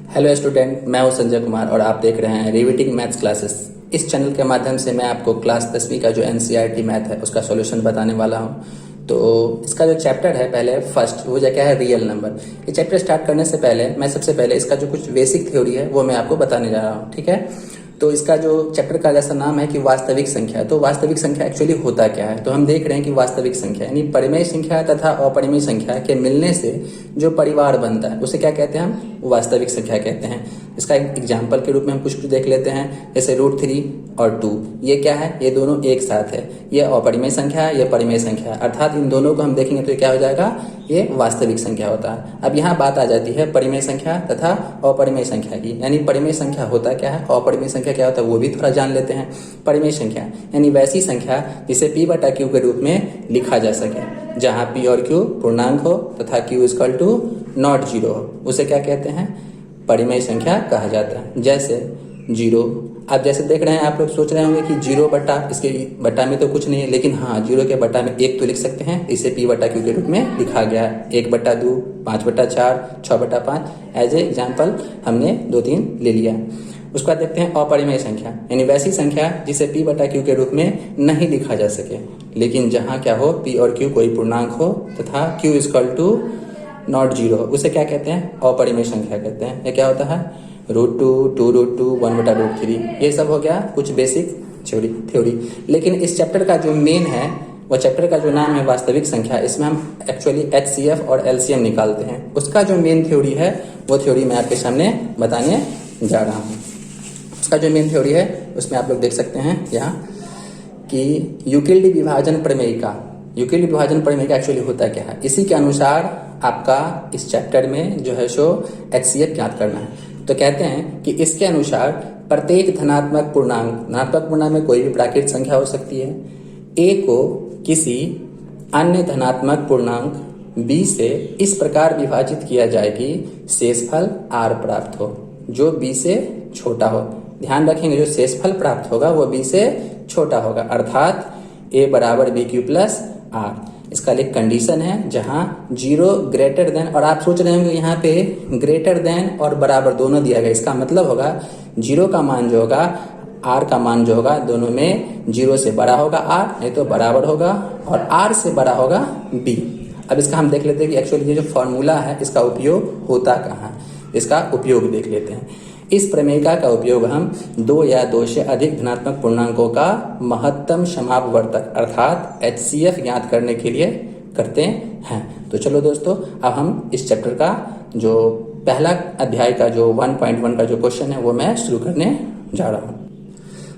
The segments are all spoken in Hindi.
हेलो स्टूडेंट, मैं हूं संजय कुमार और आप देख रहे हैं रिविटिंग मैथ्स क्लासेस। इस चैनल के माध्यम से मैं आपको क्लास 10वीं का जो एनसीईआरटी मैथ है उसका सॉल्यूशन बताने वाला हूं। तो इसका जो चैप्टर है पहले फर्स्ट वो क्या है, रियल नंबर। ये चैप्टर स्टार्ट करने से पहले मैं सबसे पहले इसका जो कुछ बेसिक थ्योरी है वो मैं आपको बताने जा रहा हूँ, ठीक है। तो इसका जो चैप्टर का जैसा नाम है कि वास्तविक संख्या, तो वास्तविक संख्या एक्चुअली होता क्या है। तो हम देख रहे हैं कि वास्तविक संख्या यानी परिमेय संख्या तथा अपरिमेय संख्या के मिलने से जो परिवार बनता है उसे क्या कहते हैं, हम वास्तविक संख्या कहते हैं। इसका एक एग्जाम्पल के रूप में हम कुछ देख लेते हैं, जैसे √3 और 2, ये क्या है, ये दोनों एक साथ है। ये अपरिमेय संख्या है, ये परिमेय संख्या है, अर्थात इन दोनों को हम देखेंगे तो ये क्या हो जाएगा, ये वास्तविक संख्या होता है। अब यहाँ बात आ जाती है परिमेय संख्या तथा अपरिमेय संख्या की, यानी परिमेय संख्या होता क्या है, अपरिमेय संख्या क्या होता है वो भी थोड़ा जान लेते हैं। परिमेय संख्या यानी वैसी संख्या जिसे P/Q के रूप में लिखा जा सके, जहाँ P और Q पूर्णांक हो तथा Q = ≠0 हो, उसे क्या कहते हैं, परिमेय संख्या कहा जाता है। जैसे 0, आप जैसे देख रहे हैं, आप लोग सोच रहे होंगे कि 0 बटा, इसके बटा में तो कुछ नहीं है, लेकिन हाँ 0 के बटा में 1 तो लिख सकते हैं, इसे P/Q के रूप में लिखा गया है। 1/2, 5/4, 6/5 एज ए एग्जाम्पल हमने 2-3 ले लिया। उसके बाद देखते हैं अपरिमेय संख्या, यानी वैसी संख्या जिसे P/Q के रूप में नहीं लिखा जा सके, लेकिन जहाँ क्या हो, P और Q कोई पूर्णांक हो तथा Q =0 हो, उसे क्या कहते हैं, अपरिमेय संख्या कहते हैं। ये क्या होता है, √2, 2√2, 1/√3। ये सब हो गया कुछ बेसिक थ्योरी। लेकिन इस चैप्टर का जो मेन है, वो चैप्टर का जो नाम है वास्तविक संख्या, इसमें हम एक्चुअली HCF और LCM निकालते हैं। उसका जो मेन थ्योरी है वो थ्योरी मैं आपके सामने बताने जा रहा हूँ। उसका जो मेन थ्योरी है उसमें आप लोग देख सकते हैं यहाँ कि यूक्लिड विभाजन प्रमेयिका एक्चुअली होता क्या है। इसी के अनुसार आपका इस चैप्टर में जो है सो HCF ज्ञात करना है। तो कहते हैं कि इसके अनुसार प्रत्येक धनात्मक पूर्णांक में कोई भी प्राकृतिक संख्या हो सकती है, A को किसी अन्य धनात्मक पूर्णांक B से इस प्रकार विभाजित किया जाए कि शेषफल R प्राप्त हो, जो B से छोटा हो। ध्यान रखेंगे, जो शेषफल प्राप्त होगा वो B से छोटा होगा, अर्थात A = BQ + R। इसका एक कंडीशन है जहां 0 > और आप सोच रहे होंगे यहाँ पे > और बराबर दोनों दिया गया। इसका मतलब होगा 0 का मान जो होगा, R का मान जो होगा, दोनों में 0 से बड़ा होगा R, नहीं तो बराबर होगा, और R से बड़ा होगा B। अब इसका हम देख लेते हैं कि एक्चुअली ये जो फॉर्मूला है इसका उपयोग होता कहाँ है। इसका उपयोग देख लेते हैं। इस प्रमेयिका का उपयोग हम 2 या 2 से अधिक धनात्मक पूर्णांकों का महत्तम समापवर्तक अर्थात HCF ज्ञात करने के लिए करते हैं। तो चलो दोस्तों, अब हम इस चैप्टर का जो पहला अध्याय का जो 1.1 का जो क्वेश्चन है वो मैं शुरू करने जा रहा हूँ।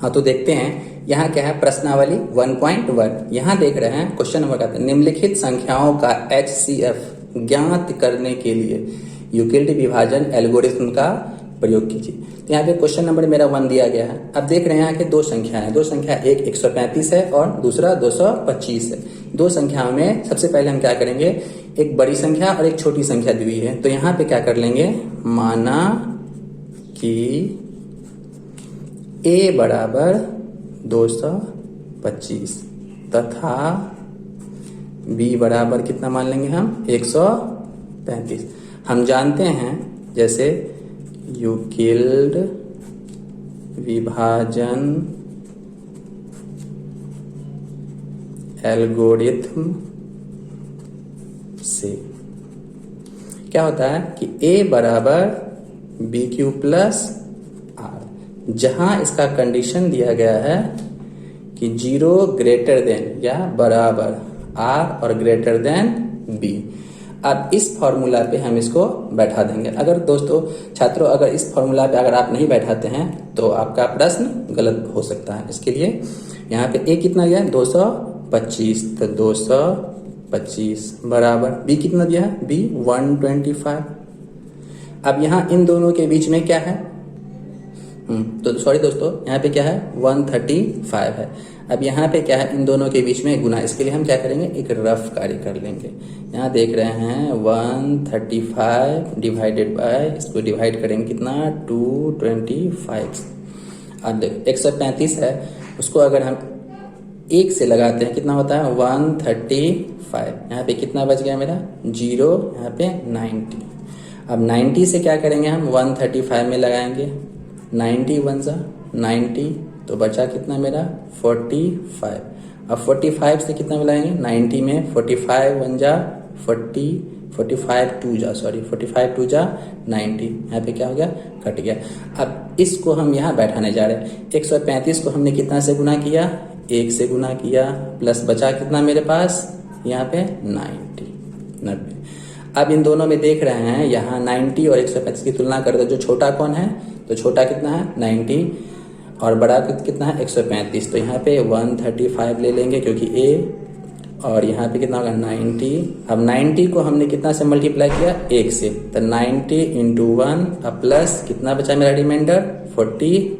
हाँ, तो देखते हैं यहाँ क्या है, प्रश्नावली 1.1। यहाँ देख रहे हैं क्वेश्चन नंबर कहते हैं, निम्नलिखित संख्याओं का HCF ज्ञात करने के लिए यूक्लिड विभाजन एल्गोरिथ्म का प्रयोग कीजिए। तो यहाँ पे क्वेश्चन नंबर मेरा 1 दिया गया है। अब देख रहे हैं यहाँ के दो संख्या है, एक 135 है और दूसरा 225 है। दो संख्याओं में सबसे पहले हम क्या करेंगे, एक बड़ी संख्या और एक छोटी संख्या दी हुई है। तो यहाँ पे क्या कर लेंगे, माना कि A = 225 तथा B = कितना मान लेंगे हम, 135। हम जानते हैं जैसे यूक्लिड विभाजन एल्गोरिथ्म से क्या होता है कि A = BQ + R, जहां इसका कंडीशन दिया गया है कि 0 या बराबर R और B। अब इस फॉर्मूला पे हम इसको बैठा देंगे। अगर दोस्तों छात्रों, अगर इस फॉर्मूला पे अगर आप नहीं बैठाते हैं तो आपका प्रश्न गलत हो सकता है। इसके लिए यहाँ पे A कितना दिया है, 225, तो 225 बराबर B कितना दिया है, B 125। अब यहाँ इन दोनों के बीच में क्या है, तो सॉरी दोस्तों, यहाँ पे क्या है, 135 है। अब यहाँ पे क्या है, इन दोनों के बीच में गुना। इसके लिए हम क्या करेंगे, एक रफ कार्य कर लेंगे। यहाँ देख रहे हैं 135 डिवाइडेड बाय, इसको डिवाइड करेंगे कितना, 225। अब देखो 135 है, उसको अगर हम 1 से लगाते हैं कितना होता है 135। यहाँ पे कितना बच गया मेरा 0, यहाँ पे 90। अब 90 से क्या करेंगे हम 135 में लगाएंगे, 90 1 सा 90, तो बचा कितना मेरा 45। अब 45 से कितना मिलाएंगे 90 में 45 1 जा 40, 45 2 जा 90। यहाँ पे क्या हो गया कट गया। अब इसको हम यहाँ बैठाने जा रहे हैं। 135 को हमने कितना से गुना किया 1 से गुना किया, प्लस बचा कितना मेरे पास यहाँ पे 90। अब इन दोनों में देख रहे हैं यहाँ 90 और 135 की तुलना करते हैं। जो छोटा कौन है, तो छोटा कितना है 90 और बड़ा कितना है 135। तो यहाँ पे 135 ले लेंगे क्योंकि ए, और यहाँ पे कितना होगा 90। अब 90 को हमने कितना से मल्टीप्लाई किया 1 से, तो 90 इंटू 1, अब प्लस कितना बचा मेरा रिमाइंडर 45।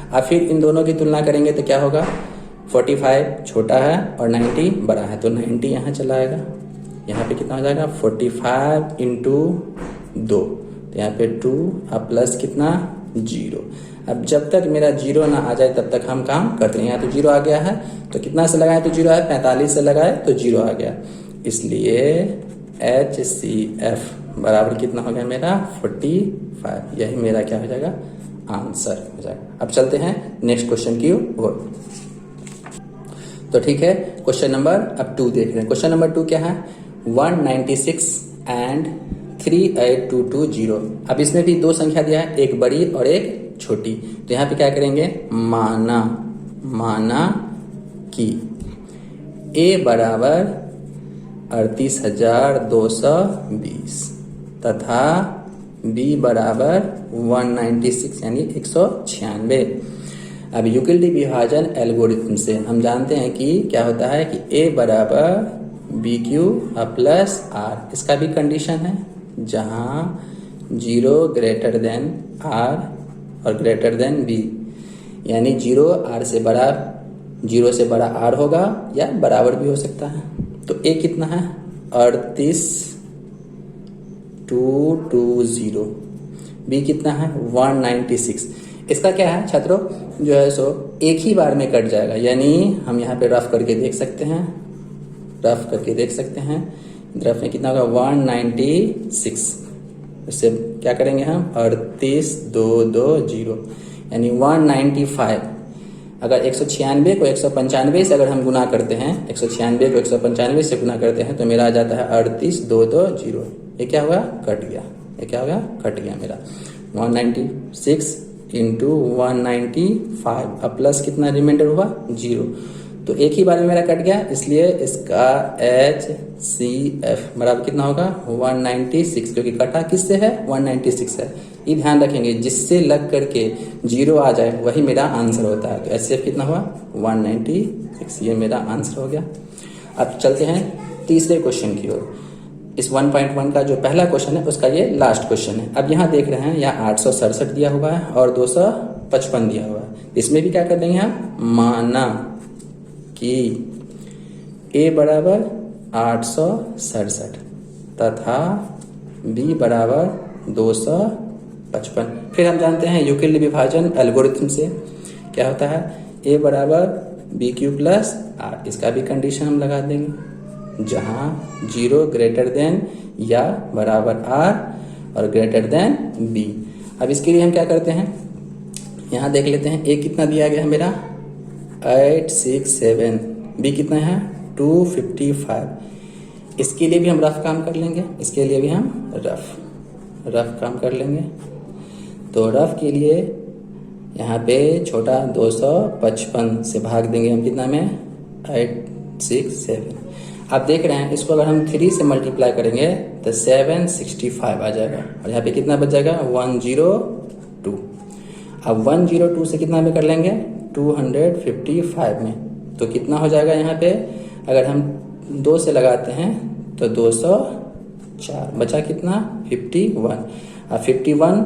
अब फिर इन दोनों की तुलना करेंगे तो क्या होगा 45 छोटा है और 90 बड़ा है, तो 90 यहाँ चला आएगा। यहाँ पे कितना हो जाएगा 45 इंटू 2, तो यहाँ पे 2, अब प्लस कितना 0। अब जब तक मेरा 0 ना आ जाए तब तक हम काम करते हैं। यहाँ तो 0 आ गया है, तो कितना से लगाए तो 0 है, 45 से लगाए तो 0 आ गया, इसलिए HCF बराबर कितना हो गया मेरा 45। यही मेरा क्या हो जाएगा आंसर हो जाएगा। अब चलते हैं नेक्स्ट क्वेश्चन की ओर। तो ठीक है, क्वेश्चन नंबर अब 2 देख रहे हैं। क्वेश्चन नंबर 2 क्या है 196 एंड 38220। अब इसमें भी 2 संख्या दिया है, एक बड़ी और एक छोटी। तो यहाँ पे क्या करेंगे माना कि A बराबर 38,220 तथा B बराबर 196 यानी 196। अब यूक्लिडी विभाजन एल्गोरिथम से हम जानते हैं कि क्या होता है कि A बराबर BQ प्लस R, इसका भी कंडीशन है जहाँ 0 ग्रेटर देन R और ग्रेटर देन B, यानी 0 R से बड़ा 0 से बड़ा R होगा या बराबर भी हो सकता है। तो A कितना है 38,220, B कितना है 196। इसका क्या है छात्रों जो है सो एक ही बार में कट जाएगा, यानी हम यहाँ पे रफ करके देख सकते हैं, रफ में कितना होगा 196। इससे क्या करेंगे हम 38,220 यानी 195। अगर 196 को 195 से अगर हम गुना करते हैं, 196 को 195 से गुना करते हैं तो मेरा आ जाता है 38,220। ये क्या होगा कट गया, मेरा 196 इंटू 195, अब प्लस कितना रिमाइंडर हुआ 0, तो एक ही बार में मेरा कट गया, इसलिए इसका HCF बराबर कितना होगा 196, क्योंकि कटा किससे है 196 है। ये ध्यान रखेंगे जिससे लग करके 0 आ जाए वही मेरा आंसर होता है। तो HCF कितना हुआ 196, ये मेरा आंसर हो गया। अब चलते हैं तीसरे क्वेश्चन की ओर। इस 1.1 का जो पहला क्वेश्चन है उसका ये लास्ट क्वेश्चन है। अब यहाँ देख रहे हैं यहाँ 867 दिया हुआ है और 255 दिया हुआ है। इसमें भी क्या कर देंगे हम माना कि A बराबर 867 तथा B बराबर 255। फिर हम जानते हैं यूक्लिड विभाजन एल्गोरिथम से क्या होता है A बराबर BQ प्लस R, इसका भी कंडीशन हम लगा देंगे जहाँ 0 ग्रेटर देन या बराबर R और ग्रेटर देन B। अब इसके लिए हम क्या करते हैं यहाँ देख लेते हैं। A कितना दिया गया है मेरा 867, B कितना है 255। इसके लिए भी हम रफ काम कर लेंगे, रफ काम कर लेंगे। तो रफ के लिए यहाँ पे छोटा 255 से भाग देंगे हम कितना में 867। आप देख रहे हैं इसको अगर हम 3 से मल्टीप्लाई करेंगे तो 765 आ जाएगा और यहाँ पे कितना बच जाएगा 102। अब 102 से कितना में कर लेंगे 255 में, तो कितना हो जाएगा यहाँ पे अगर हम 2 से लगाते हैं तो 204, बचा कितना 51। अब 51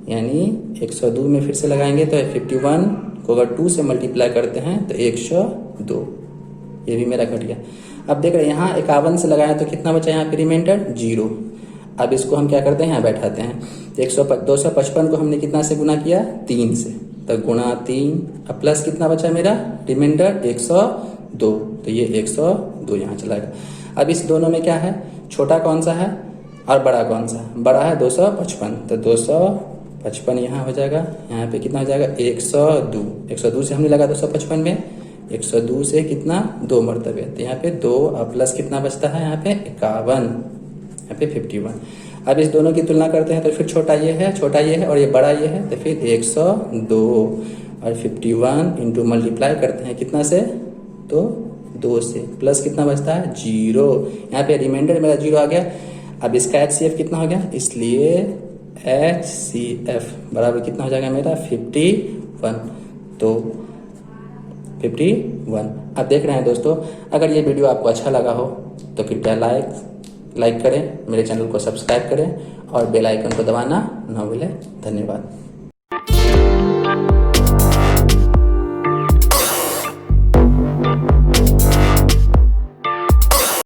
यानी 102 में फिर से लगाएंगे तो 51 को अगर 2 से मल्टीप्लाई करते हैं तो 102, ये भी मेरा कट गया। अब देख रहे हैं यहाँ 51 से लगाया तो कितना बचा यहाँ पे रिमाइंडर 0। अब इसको हम क्या करते हैं यहाँ बैठाते हैं। 255 को हमने कितना से गुना किया 3 से, तो गुणा 3, अब प्लस कितना बचा मेरा रिमाइंडर 102, तो ये 102 यहाँ चला गया। अब इस दोनों में क्या है, छोटा कौन सा है और बड़ा कौन सा है, बड़ा है 255, तो 255 यहाँ हो जाएगा, यहाँ पे कितना हो जाएगा 102, 102 से हमने लगा 255 में, 102 से कितना 2 मरतबे, तो यहाँ पे 2 और प्लस कितना बचता है यहाँ पे 51, यहाँ पे 51। अब इस दोनों की तुलना करते हैं तो फिर छोटा ये है और ये बड़ा ये है, तो फिर 102 और 51 इंटू मल्टीप्लाई करते हैं कितना से, तो 2 से, प्लस कितना बचता है 0, यहाँ पे रिमाइंडर मेरा 0 आ गया। अब इसका HCF कितना हो गया, इसलिए HCF बराबर कितना हो जाएगा मेरा 51, तो 51। अब देख रहे हैं दोस्तों, अगर ये वीडियो आपको अच्छा लगा हो तो कृपया लाइक करें, मेरे चैनल को सब्सक्राइब करें और बेल आइकन को दबाना ना भूलें। धन्यवाद।